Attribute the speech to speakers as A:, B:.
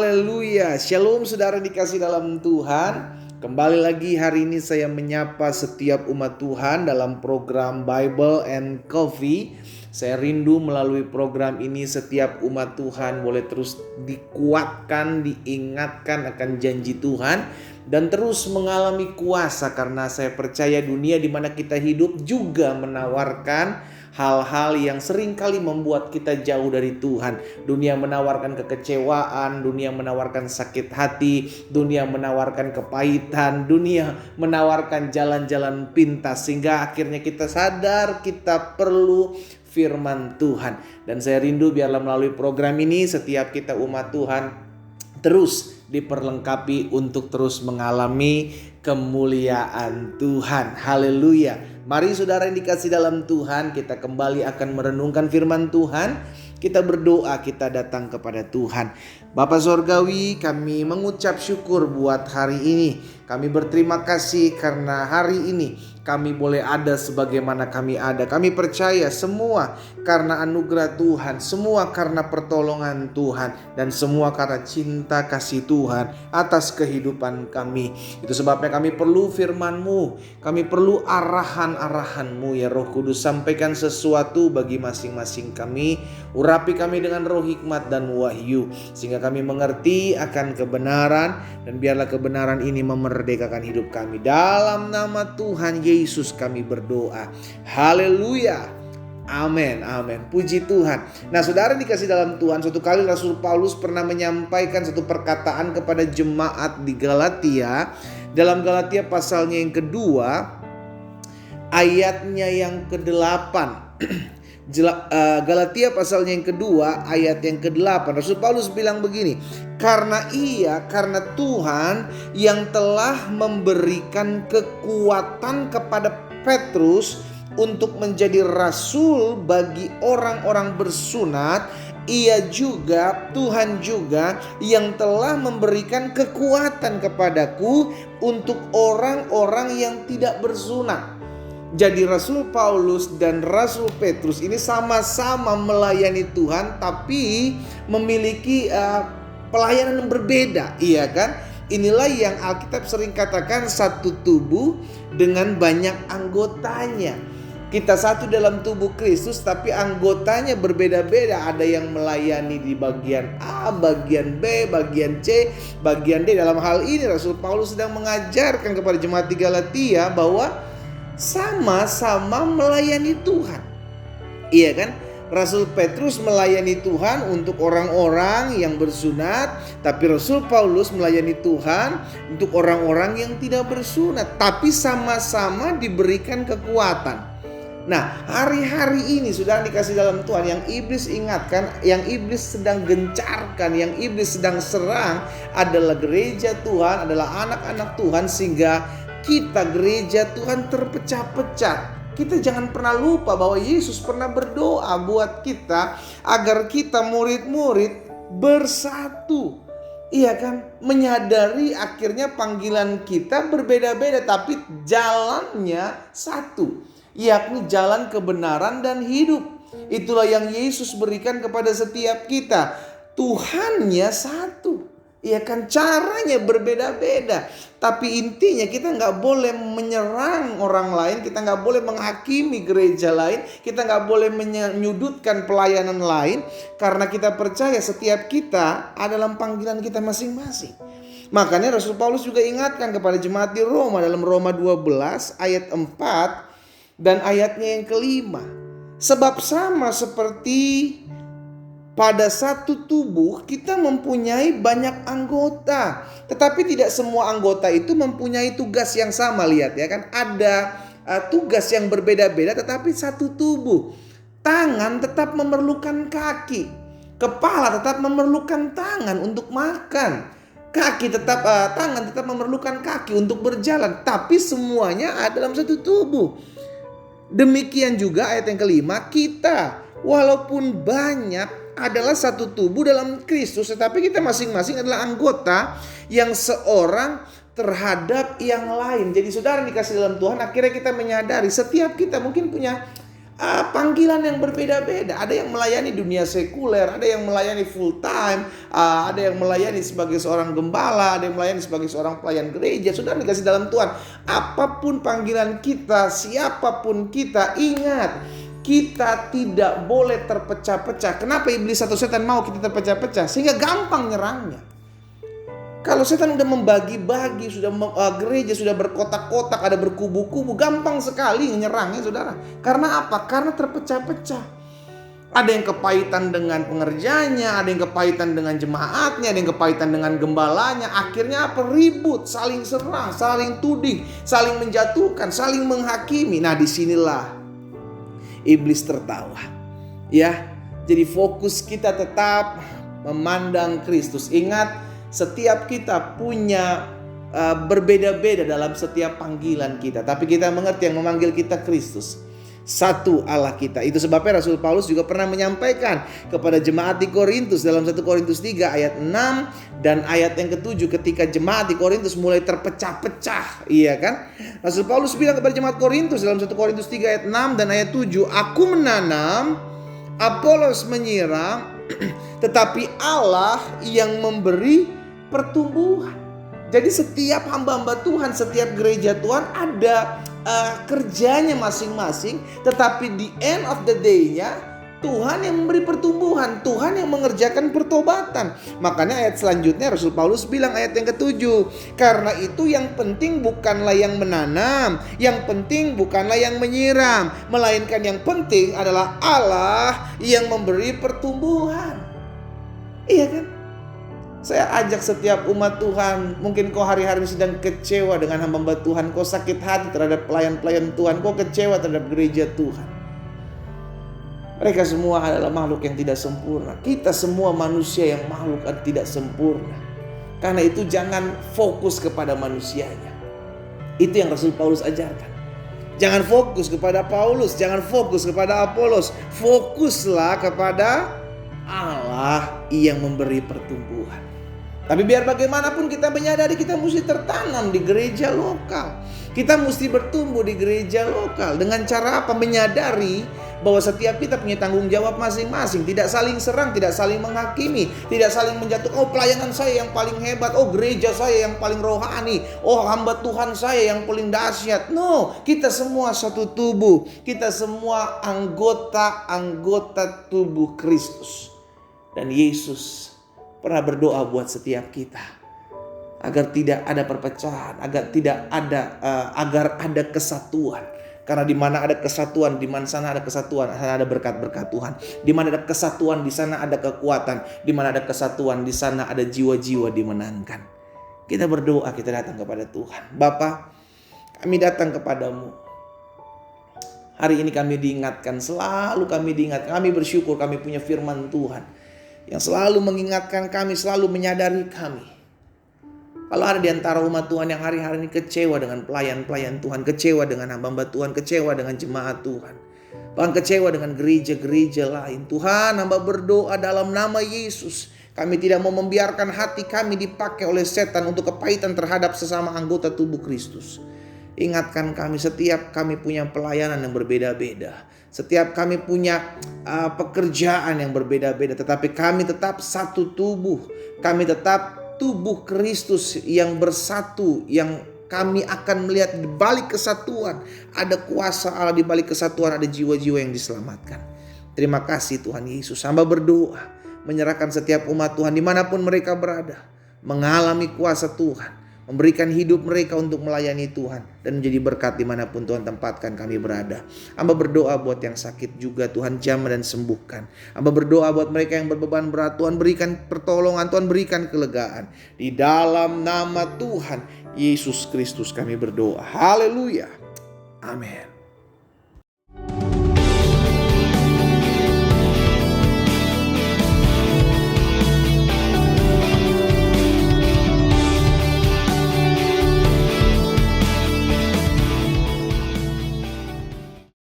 A: Haleluya. Shalom saudara dikasih dalam Tuhan. Kembali lagi hari ini saya menyapa setiap umat Tuhan dalam program Bible and Coffee. Saya rindu melalui program ini setiap umat Tuhan boleh terus dikuatkan, diingatkan akan janji Tuhan dan terus mengalami kuasa, karena saya percaya dunia di mana kita hidup juga menawarkan hal-hal yang seringkali membuat kita jauh dari Tuhan. Dunia menawarkan kekecewaan, dunia menawarkan sakit hati, dunia menawarkan kepahitan, dunia menawarkan jalan-jalan pintas, sehingga akhirnya kita sadar kita perlu firman Tuhan. Dan saya rindu biarlah melalui program ini setiap kita umat Tuhan terus diperlengkapi untuk terus mengalami kemuliaan Tuhan. Haleluya. Mari saudara yang dikasih dalam Tuhan, kita kembali akan merenungkan firman Tuhan. Kita berdoa, kita datang kepada Tuhan. Bapa Sorgawi, kami mengucap syukur buat hari ini. Kami berterima kasih karena hari ini kami boleh ada sebagaimana kami ada. Kami percaya semua karena anugerah Tuhan, semua karena pertolongan Tuhan, dan semua karena cinta kasih Tuhan atas kehidupan kami. Itu sebabnya kami perlu firman-Mu, kami perlu arahan-arahan-Mu ya Roh Kudus. Sampaikan sesuatu bagi masing-masing kami, urapi kami dengan roh hikmat dan wahyu, sehingga kami mengerti akan kebenaran, dan biarlah kebenaran ini memerdekakan hidup kami. Dalam nama Tuhan Yesus kami berdoa. Haleluya. Amin, amin. Puji Tuhan. Nah saudara dikasih dalam Tuhan, suatu kali Rasul Paulus pernah menyampaikan satu perkataan kepada jemaat di Galatia. Dalam Galatia pasalnya yang kedua, ayatnya yang ke-8. Galatia pasalnya yang kedua, ayat yang ke-8. Rasul Paulus bilang begini, karena Tuhan yang telah memberikan kekuatan kepada Petrus untuk menjadi rasul bagi orang-orang bersunat, Tuhan juga yang telah memberikan kekuatan kepadaku untuk orang-orang yang tidak bersunat. Jadi Rasul Paulus dan Rasul Petrus ini sama-sama melayani Tuhan, tapi memiliki pelayanan yang berbeda, iya kan? Inilah yang Alkitab sering katakan satu tubuh dengan banyak anggotanya. Kita satu dalam tubuh Kristus, tapi anggotanya berbeda-beda. Ada yang melayani di bagian A, bagian B, bagian C, bagian D. Dalam hal ini Rasul Paulus sedang mengajarkan kepada jemaat di Galatia bahwa sama-sama melayani Tuhan. Iya kan? Rasul Petrus melayani Tuhan untuk orang-orang yang bersunat, tapi Rasul Paulus melayani Tuhan untuk orang-orang yang tidak bersunat, tapi sama-sama diberikan kekuatan. Nah, hari-hari ini sudah dikasih dalam Tuhan, yang iblis ingatkan, yang iblis sedang gencarkan, yang iblis sedang serang adalah gereja Tuhan, adalah anak-anak Tuhan, sehingga kita gereja Tuhan terpecah-pecah. Kita jangan pernah lupa bahwa Yesus pernah berdoa buat kita agar kita murid-murid bersatu. Iya kan? Menyadari akhirnya panggilan kita berbeda-beda, tapi jalannya satu, yakni jalan kebenaran dan hidup. Itulah yang Yesus berikan kepada setiap kita. Tuhannya satu. Iya kan, caranya berbeda-beda, tapi intinya kita nggak boleh menyerang orang lain, kita nggak boleh menghakimi gereja lain, kita nggak boleh menyudutkan pelayanan lain, karena kita percaya setiap kita adalah panggilan kita masing-masing. Makanya Rasul Paulus juga ingatkan kepada jemaat di Roma dalam Roma 12 ayat 4 dan ayatnya yang ke-5. Sebab sama seperti pada satu tubuh kita mempunyai banyak anggota, tetapi tidak semua anggota itu mempunyai tugas yang sama. Lihat ya kan, ada tugas yang berbeda-beda tetapi satu tubuh. Tangan tetap memerlukan kaki, kepala tetap memerlukan tangan untuk makan, tangan tetap memerlukan kaki untuk berjalan, tapi semuanya ada dalam satu tubuh. Demikian juga ayat yang ke-5, kita walaupun banyak adalah satu tubuh dalam Kristus, tetapi kita masing-masing adalah anggota yang seorang terhadap yang lain. Jadi saudara dikasih dalam Tuhan, akhirnya kita menyadari setiap kita mungkin punya panggilan yang berbeda-beda. Ada yang melayani dunia sekuler, ada yang melayani full time, ada yang melayani sebagai seorang gembala, ada yang melayani sebagai seorang pelayan gereja. Saudara dikasih dalam Tuhan, apapun panggilan kita, siapapun kita, ingat, kita tidak boleh terpecah-pecah. Kenapa iblis atau setan mau kita terpecah-pecah? Sehingga gampang nyerangnya. Kalau setan sudah membagi-bagi, gereja sudah berkotak-kotak, ada berkubu-kubu, gampang sekali menyerangnya, saudara. Karena apa? Karena terpecah-pecah. Ada yang kepahitan dengan pengerjanya, ada yang kepahitan dengan jemaatnya, ada yang kepahitan dengan gembalanya. Akhirnya apa? Ribut, saling serang, saling tuding, saling menjatuhkan, saling menghakimi. Nah, disinilah iblis tertawa. Ya, jadi fokus kita tetap memandang Kristus. Ingat, setiap kita punya berbeda-beda dalam setiap panggilan kita. Tapi kita mengerti yang memanggil kita Kristus. Satu Allah kita. Itu sebabnya Rasul Paulus juga pernah menyampaikan kepada jemaat di Korintus dalam 1 Korintus 3 ayat 6 dan ayat yang ke-7, ketika jemaat di Korintus mulai terpecah-pecah. Iya kan? Rasul Paulus bilang kepada jemaat Korintus dalam 1 Korintus 3 ayat 6 dan ayat 7, aku menanam, Apolos menyiram, tetapi Allah yang memberi pertumbuhan. Jadi setiap hamba-hamba Tuhan, setiap gereja Tuhan ada kerjanya masing-masing. Tetapi di end of the day-nya Tuhan yang memberi pertumbuhan, Tuhan yang mengerjakan pertobatan. Makanya ayat selanjutnya Rasul Paulus bilang ayat yang ke-7, karena itu yang penting bukanlah yang menanam, yang penting bukanlah yang menyiram, melainkan yang penting adalah Allah yang memberi pertumbuhan. Iya kan? Saya ajak setiap umat Tuhan, mungkin kau hari-hari sedang kecewa dengan hamba-hamba Tuhan, kau sakit hati terhadap pelayan-pelayan Tuhan, kau kecewa terhadap gereja Tuhan. Mereka semua adalah makhluk yang tidak sempurna. Kita semua manusia yang makhluk yang tidak sempurna. Karena itu jangan fokus kepada manusianya. Itu yang Rasul Paulus ajarkan. Jangan fokus kepada Paulus, jangan fokus kepada Apolos. Fokuslah kepada Allah yang memberi pertumbuhan. Tapi biar bagaimanapun kita menyadari kita mesti tertanam di gereja lokal. Kita mesti bertumbuh di gereja lokal. Dengan cara apa? Menyadari bahwa setiap kita punya tanggung jawab masing-masing. Tidak saling serang, tidak saling menghakimi, tidak saling menjatuhkan. Oh, pelayanan saya yang paling hebat. Oh, gereja saya yang paling rohani. Oh, hamba Tuhan saya yang paling dahsyat. No, kita semua satu tubuh. Kita semua anggota-anggota tubuh Kristus. Dan Yesus pernah berdoa buat setiap kita agar tidak ada perpecahan, agar ada kesatuan. Karena di mana ada kesatuan, di mana sana ada kesatuan, sana ada berkat-berkat Tuhan. Di mana ada kesatuan, di sana ada kekuatan. Di mana ada kesatuan, di sana ada jiwa-jiwa dimenangkan. Kita berdoa, kita datang kepada Tuhan. Bapa, kami datang kepadamu. Hari ini kami diingatkan, selalu kami diingatkan. Kami bersyukur kami punya firman Tuhan yang selalu mengingatkan kami, selalu menyadari kami. Kalau ada di antara umat Tuhan yang hari-hari ini kecewa dengan pelayan-pelayan Tuhan, kecewa dengan hamba-hamba Tuhan, kecewa dengan jemaat Tuhan, bahkan kecewa dengan gereja-gereja lain, Tuhan, hamba berdoa dalam nama Yesus. Kami tidak mau membiarkan hati kami dipakai oleh setan untuk kepahitan terhadap sesama anggota tubuh Kristus. Ingatkan kami, setiap kami punya pelayanan yang berbeda-beda. Setiap kami punya pekerjaan yang berbeda-beda. Tetapi kami tetap satu tubuh. Kami tetap tubuh Kristus yang bersatu. Yang kami akan melihat di balik kesatuan ada kuasa Allah, di balik kesatuan ada jiwa-jiwa yang diselamatkan. Terima kasih Tuhan Yesus. Hamba berdoa menyerahkan setiap umat Tuhan dimanapun mereka berada, mengalami kuasa Tuhan, memberikan hidup mereka untuk melayani Tuhan dan menjadi berkat dimanapun Tuhan tempatkan kami berada. Hamba berdoa buat yang sakit juga, Tuhan jamah dan sembuhkan. Hamba berdoa buat mereka yang berbeban berat, Tuhan berikan pertolongan, Tuhan berikan kelegaan. Di dalam nama Tuhan Yesus Kristus kami berdoa. Haleluya. Amin.